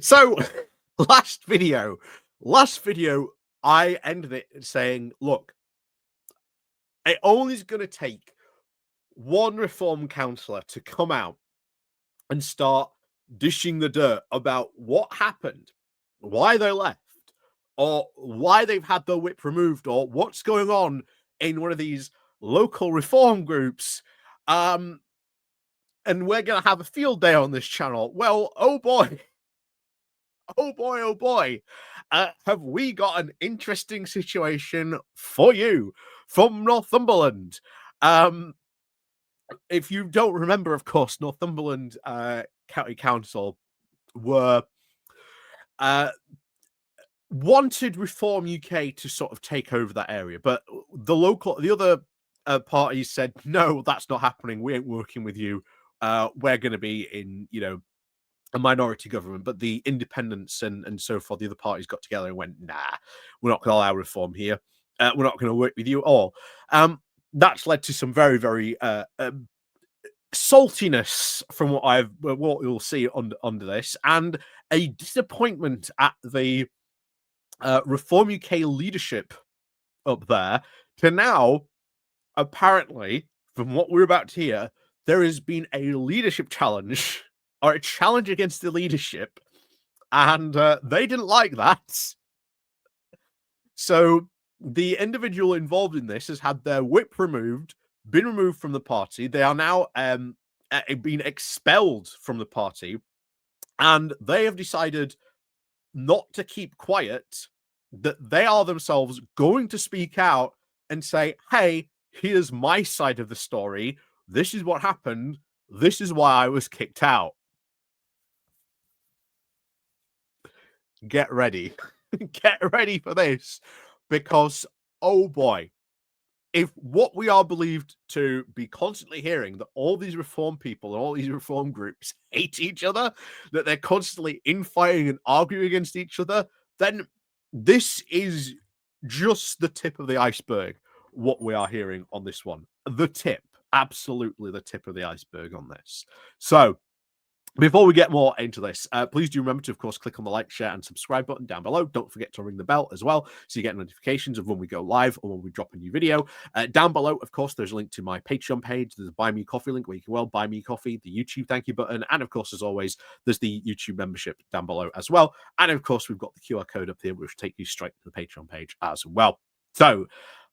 So last video, I ended it saying, look, it only is going to take one reform councillor to come out and start dishing the dirt about what happened, why they left, or why they've had their whip removed, or what's going on in one of these local reform groups. And we're going to have a field day on this channel. Well, oh boy. Oh boy, oh boy. Have we got an interesting situation for you from Northumberland? If you don't remember, of course, Northumberland County Council were wanted Reform UK to sort of take over that area, but the other parties said, no, that's not happening. We ain't working with you. We're going to be in, a minority government. But the independents and so forth, the other parties got together and went, nah, we're not going to allow reform here. We're not going to work with you at all. That's led to some very, very saltiness from what you'll see under this, and a disappointment at the Reform UK leadership up there to now, apparently, from what we're about to hear, there has been a leadership challenge or a challenge against the leadership, and they didn't like that. So the individual involved in this has had their whip removed, been removed from the party. They are now being expelled from the party, and they have decided not to keep quiet, that they are themselves going to speak out and say, hey, here's my side of the story. This is what happened. This is why I was kicked out. Get ready. Get ready for this, because, oh boy, if what we are believed to be constantly hearing, that all these reform people and all these reform groups hate each other, that they're constantly infighting and arguing against each other, then this is just the tip of the iceberg, what we are hearing on this one. The tip, absolutely the tip of the iceberg on this. So before we get more into this, please do remember to, of course, click on the like, share, and subscribe button down below. Don't forget to ring the bell as well, so you get notifications of when we go live or when we drop a new video. Down below, of course, there's a link to my Patreon page. There's a Buy Me Coffee link where you can buy me coffee, the YouTube thank you button, and of course, as always, there's the YouTube membership down below as well. And of course, we've got the QR code up here, which will take you straight to the Patreon page as well. So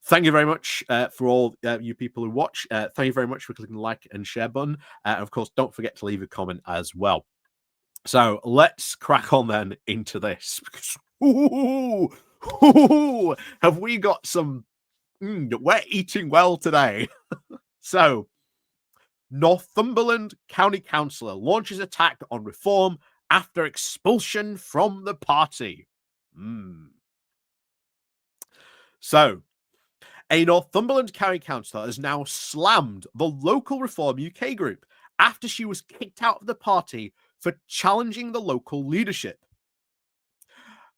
thank you very much for all you people who watch. Thank you very much for clicking the like and share button. And of course, don't forget to leave a comment as well. So let's crack on then into this. Have we got some... we're eating well today. So, Northumberland County Councillor launches attack on reform after expulsion from the party. So, a Northumberland County Councillor has now slammed the local Reform UK group after she was kicked out of the party for challenging the local leadership.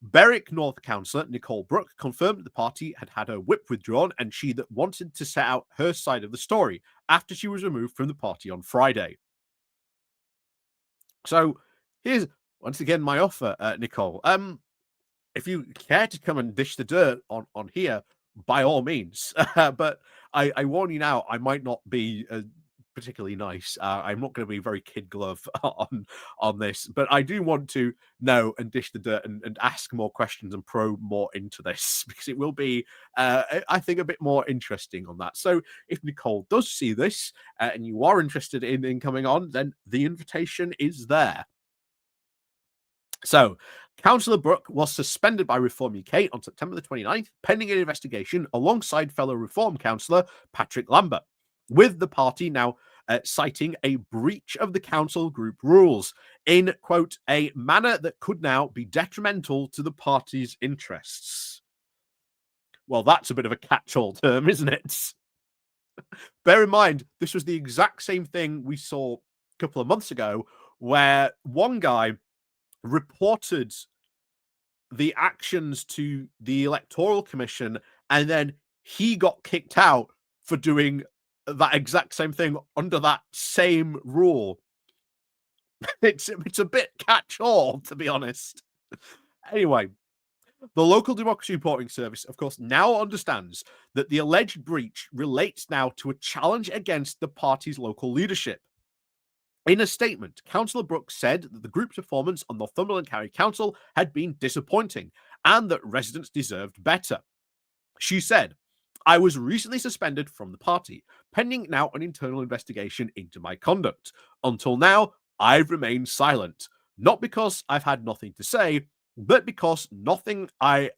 Berwick North Councillor Nicole Brooke confirmed that the party had had her whip withdrawn, and she that wanted to set out her side of the story after she was removed from the party on Friday. So here's once again my offer, Nicole. If you care to come and dish the dirt on here, by all means. But I warn you now, I might not be particularly nice. I'm not going to be very kid glove on this, but I do want to know and dish the dirt and ask more questions and probe more into this, because it will be, I think, a bit more interesting on that. So if Nicole does see this and you are interested in coming on, then the invitation is there. So, Councillor Brooke was suspended by Reform UK on September the 29th, pending an investigation alongside fellow Reform councillor Patrick Lambert, with the party now citing a breach of the council group rules in, quote, a manner that could now be detrimental to the party's interests. Well, that's a bit of a catch-all term, isn't it? Bear in mind, this was the exact same thing we saw a couple of months ago, where one guy reported the actions to the Electoral Commission, and then he got kicked out for doing that exact same thing under that same rule. It's a bit catch-all, to be honest. Anyway, the local democracy reporting service, of course, now understands that the alleged breach relates now to a challenge against the party's local leadership. In a statement, Councillor Brooke said that the group's performance on Northumberland County Council had been disappointing and that residents deserved better. She said, "I was recently suspended from the party, pending now an internal investigation into my conduct. Until now, I've remained silent, not because I've had nothing to say, but because I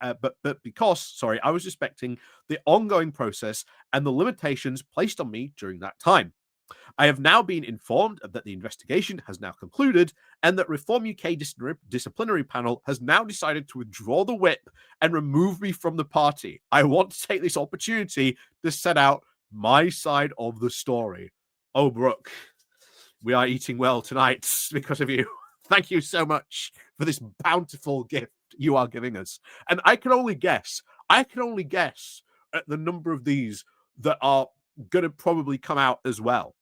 was respecting the ongoing process and the limitations placed on me during that time. I have now been informed that the investigation has now concluded and that Reform UK disciplinary panel has now decided to withdraw the whip and remove me from the party. I want to take this opportunity to set out my side of the story." Oh, Brooke, we are eating well tonight because of you. Thank you so much for this bountiful gift you are giving us. And I can only guess at the number of these that are going to probably come out as well,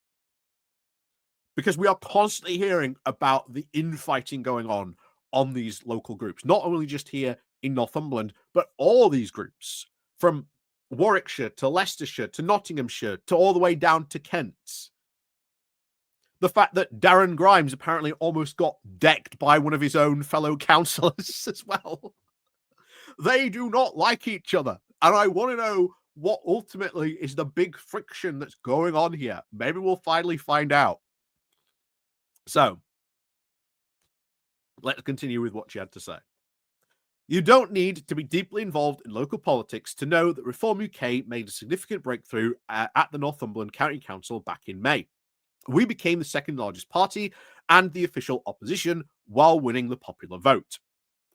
because we are constantly hearing about the infighting going on these local groups, not only just here in Northumberland, but all these groups from Warwickshire to Leicestershire to Nottinghamshire to all the way down to Kent. The fact that Darren Grimes apparently almost got decked by one of his own fellow councillors as well. They do not like each other. And I want to know what ultimately is the big friction that's going on here. Maybe we'll finally find out. So, let's continue with what she had to say. "You don't need to be deeply involved in local politics to know that Reform UK made a significant breakthrough at the Northumberland County Council back in May. We became the second largest party and the official opposition while winning the popular vote.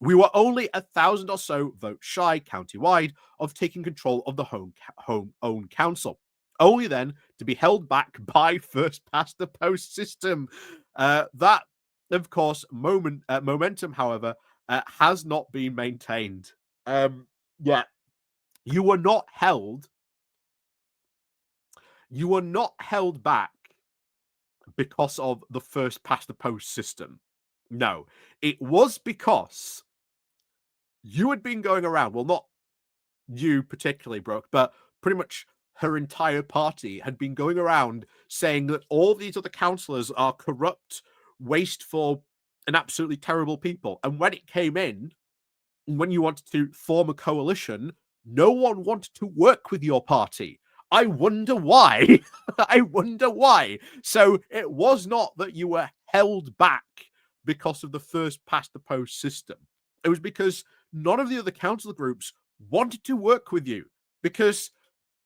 We were only 1,000 or so votes shy county-wide of taking control of the home-owned council, only then to be held back by first-past-the-post system. That, of course, momentum, however, has not been maintained." Yeah, you were not held back because of the first past the post system. No, it was because you had been going around, well, not you particularly, Brooke, but pretty much her entire party had been going around saying that all these other councillors are corrupt, wasteful, and absolutely terrible people. And when it came in, when you wanted to form a coalition, no one wanted to work with your party. I wonder why. I wonder why. So it was not that you were held back because of the first past the post system. It was because none of the other council groups wanted to work with you because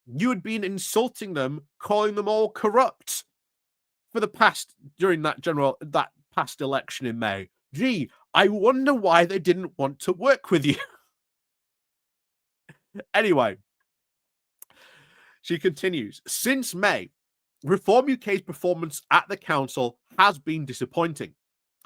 you had been insulting them, calling them all corrupt for the past, during that past election in May. Gee, I wonder why they didn't want to work with you. Anyway, she continues, "Since May, Reform UK's performance at the council has been disappointing.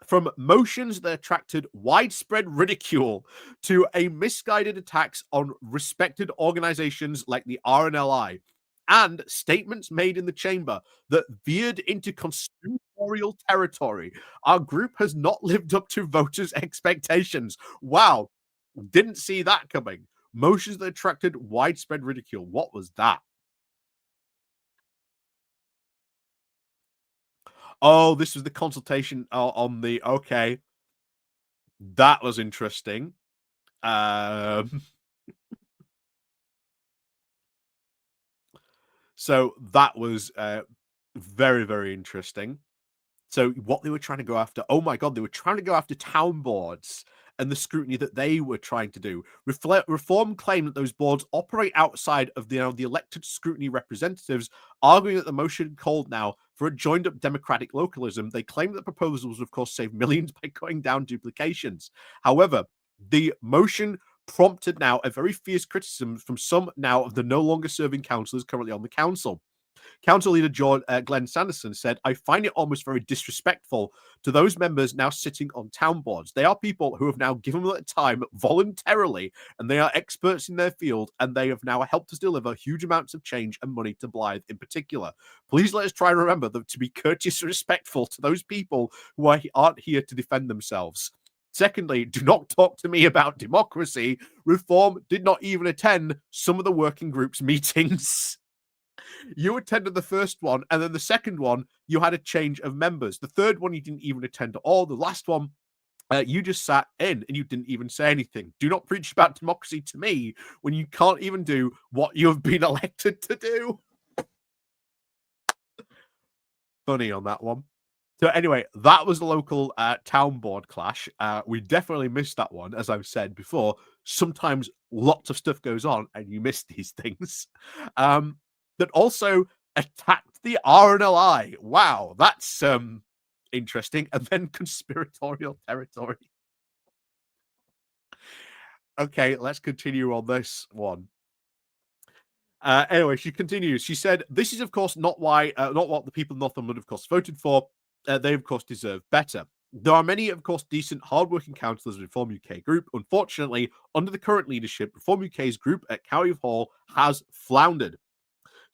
From motions that attracted widespread ridicule to a misguided attacks on respected organisations like the RNLI, and statements made in the chamber that veered into conspiratorial territory, our group has not lived up to voters' expectations." Wow, didn't see that coming. Motions that attracted widespread ridicule. What was that? Oh, this was the consultation on the... Okay. That was interesting. So that was very, very interesting. So what they were trying to go after, oh my God, they were trying to go after town boards and the scrutiny that they were trying to do. Reform claimed that those boards operate outside of the elected scrutiny representatives, arguing that the motion called now for a joined-up democratic localism. They claimed that proposals would, of course, save millions by cutting down duplications. However, the motion prompted now a very fierce criticism from some now of the no longer serving councillors currently on the council. Council Leader Glenn Sanderson said, I find it almost very disrespectful to those members now sitting on town boards. They are people who have now given them their time voluntarily, and they are experts in their field, and they have now helped us deliver huge amounts of change and money to Blythe in particular. Please let us try and remember to be courteous and respectful to those people who aren't here to defend themselves. Secondly, do not talk to me about democracy. Reform did not even attend some of the working group's meetings. You attended the first one, and then the second one, you had a change of members. The third one, you didn't even attend at all. The last one, you just sat in and you didn't even say anything. Do not preach about democracy to me when you can't even do what you have been elected to do. Funny on that one. So anyway, that was the local town board clash. We definitely missed that one, as I've said before. Sometimes lots of stuff goes on and you miss these things. That also attacked the RNLI. Wow, that's interesting. And then conspiratorial territory. Okay, let's continue on this one. Anyway, she continues. She said, "This is, of course, not what the people of Northumberland, of course, voted for. They, of course, deserve better. There are many, of course, decent, hardworking councillors in Reform UK Group. Unfortunately, under the current leadership, Reform UK's group at County Hall has floundered."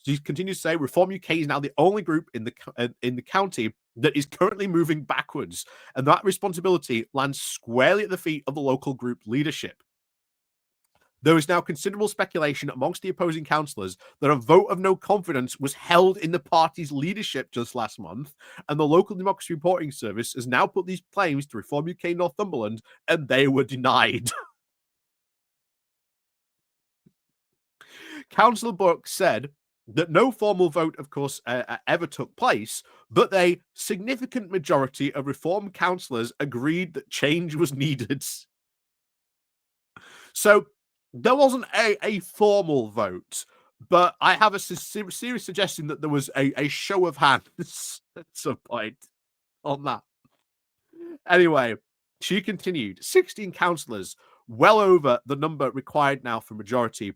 She continues to say, "Reform UK is now the only group in the county that is currently moving backwards, and that responsibility lands squarely at the feet of the local group leadership. There is now considerable speculation amongst the opposing councillors that a vote of no confidence was held in the party's leadership just last month, and the local democracy reporting service has now put these claims to Reform UK Northumberland, and they were denied." Councillor Brooke said that no formal vote, of course, ever took place, but a significant majority of Reform councillors agreed that change was needed. So there wasn't a formal vote, but I have a serious suggestion that there was a show of hands at some point on that. Anyway, she continued, 16 councillors, well over the number required now for majority,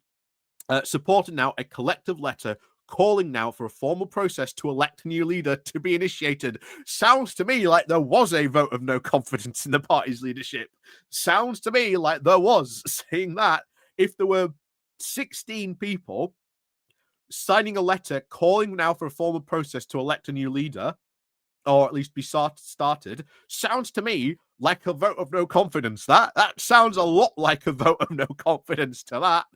supported now a collective letter calling now for a formal process to elect a new leader to be initiated. Sounds to me like there was a vote of no confidence in the party's leadership. Sounds to me like there was, saying that if there were 16 people signing a letter calling now for a formal process to elect a new leader, or at least be started, sounds to me like a vote of no confidence. That sounds a lot like a vote of no confidence to that.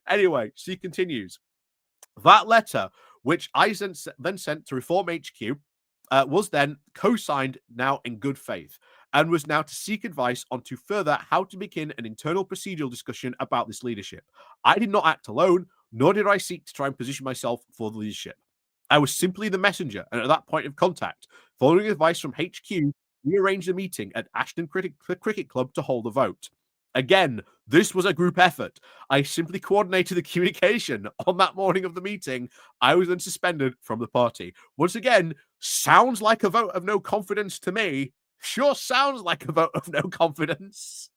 Anyway, she continues. That letter, which I then sent to Reform HQ, was then co-signed now in good faith, and was now to seek advice on to further how to begin an internal procedural discussion about this leadership. I did not act alone, nor did I seek to try and position myself for the leadership. I was simply the messenger, and at that point of contact, following advice from HQ, we arranged a meeting at Ashton Cricket Club to hold a vote. Again, this was a group effort. I simply coordinated the communication on that morning of the meeting. I was then suspended from the party. Once again, sounds like a vote of no confidence to me. Sure sounds like a vote of no confidence.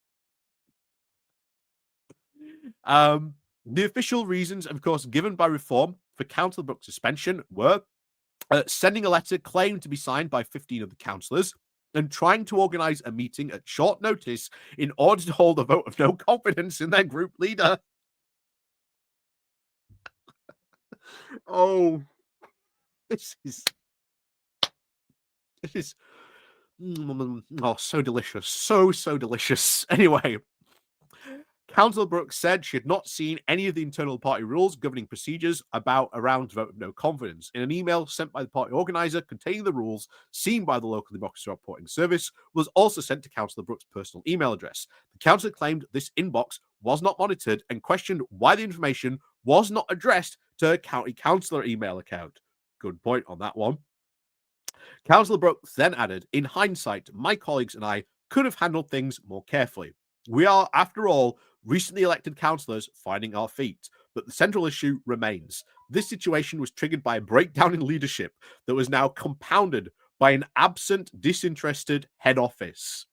The official reasons, of course, given by Reform for Councillor Brooke's suspension were sending a letter claimed to be signed by 15 of the councillors, and trying to organise a meeting at short notice in order to hold a vote of no confidence in their group leader. Oh, this is so delicious. So delicious. Anyway, Councillor Brooke said she had not seen any of the internal party rules governing procedures around vote of no confidence. In an email sent by the party organiser containing the rules seen by the local democracy reporting service was also sent to Councillor Brooke's personal email address. The councillor claimed this inbox was not monitored and questioned why the information was not addressed to her county councillor email account. Good point on that one. Councillor Brooke then added, in hindsight, my colleagues and I could have handled things more carefully. We are, after all, recently elected councillors finding our feet, but the central issue remains. This situation was triggered by a breakdown in leadership that was now compounded by an absent, disinterested head office.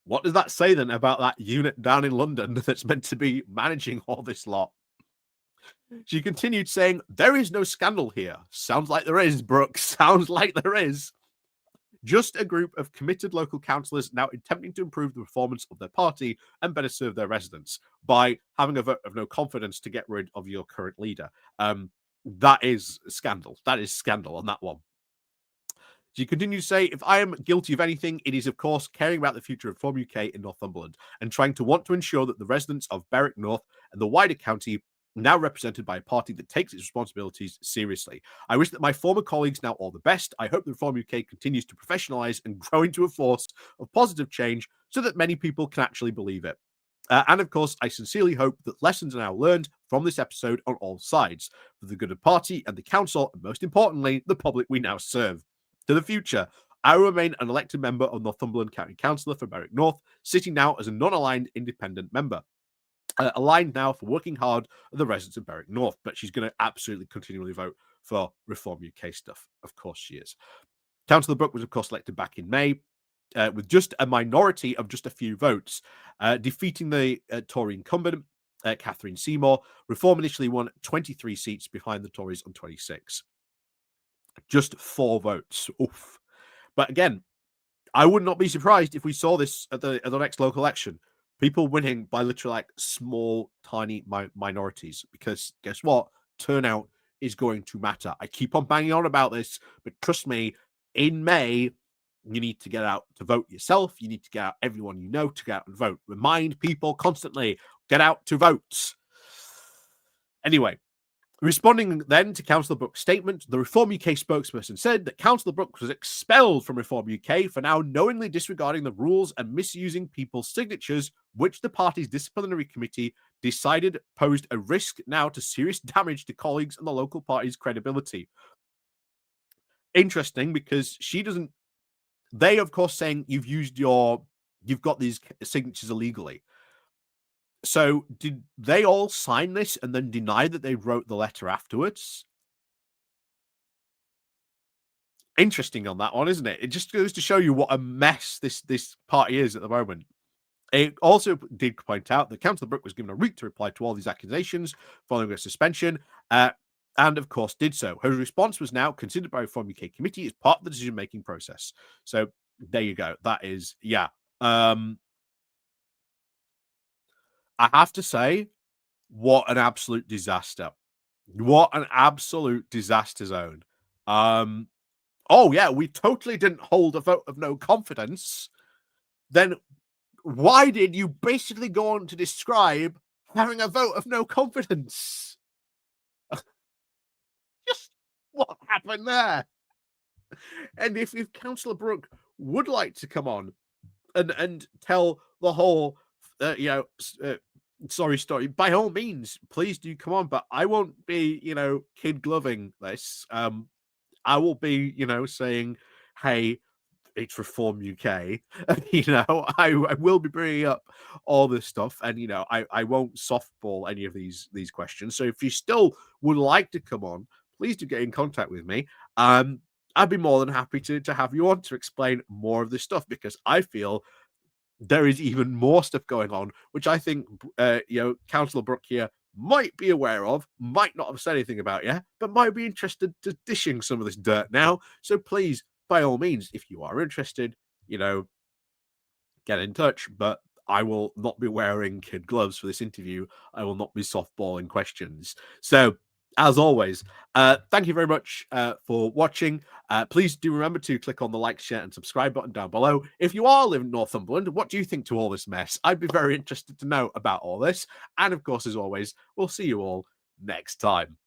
What does that say then about that unit down in London that's meant to be managing all this lot? She continued saying, "There is no scandal here. Sounds like there is, Brooke. Sounds like there is. Just a group of committed local councillors now attempting to improve the performance of their party and better serve their residents by having a vote of no confidence to get rid of your current leader." That is scandal. That is scandal on that one. She continued to say, "If I am guilty of anything, it is, of course, caring about the future of Reform UK in Northumberland and trying to want to ensure that the residents of Berwick North and the wider county now represented by a party that takes its responsibilities seriously. I wish that my former colleagues now all the best. I hope that Reform UK continues to professionalise and grow into a force of positive change so that many people can actually believe it. And of course, I sincerely hope that lessons are now learned from this episode on all sides for the good of the party and the council, and most importantly, the public we now serve. To the future, I will remain an elected member of Northumberland County Councillor for Berwick North, sitting now as a non-aligned independent member. Aligned now for working hard at the residents of Berwick North, but she's going to absolutely continually vote for Reform UK stuff. Of course she is. Councillor Brooke was, of course, elected back in May with just a minority of just a few votes, defeating the Tory incumbent, Catherine Seymour. Reform initially won 23 seats behind the Tories on 26. Just 4 votes. Oof. But again, I would not be surprised if we saw this at the next local election. People winning by literally like small, tiny minorities. Because guess what? Turnout is going to matter. I keep on banging on about this, but trust me, in May, you need to get out to vote yourself. You need to get out everyone you know to get out and vote. Remind people constantly, get out to vote. Anyway, responding then to Councillor Brooke's statement, the Reform UK spokesperson said that Councillor Brooke was expelled from Reform UK for now knowingly disregarding the rules and misusing people's signatures, which the party's disciplinary committee decided posed a risk now to serious damage to colleagues and the local party's credibility. Interesting, because she doesn't. They, of course, saying you've got these signatures illegally. So did they all sign this and then deny that they wrote the letter afterwards? Interesting on that one, isn't it? It just goes to show you what a mess this party is at the moment. It also did point out that Councillor Brooke was given a week to reply to all these accusations following her suspension, and of course did so. Her response was now considered by a Reform UK committee as part of the decision-making process. So there you go. That is, yeah. I have to say, what an absolute disaster. What an absolute disaster zone. Oh, yeah, we totally didn't hold a vote of no confidence. Then why did you basically go on to describe having a vote of no confidence? Just what happened there? And if Councillor Brooke would like to come on and tell the whole, sorry story, by all means, please do come on. But I won't be, kid gloving this. I will be, saying, hey, it's Reform UK. I will be bringing up all this stuff, and I won't softball any of these questions. So if you still would like to come on, please do get in contact with me. I'd be more than happy to have you on to explain more of this stuff, because I feel there is even more stuff going on, which I think Councillor Brooke here might be aware of, might not have said anything about yet, but might be interested to dishing some of this dirt now. So please, by all means, if you are interested, get in touch. But I will not be wearing kid gloves for this interview. I will not be softballing questions. So as always, thank you very much for watching. Please do remember to click on the like, share, and subscribe button down below. If you are living in Northumberland, what do you think to all this mess? I'd be very interested to know about all this. And of course, as always, we'll see you all next time.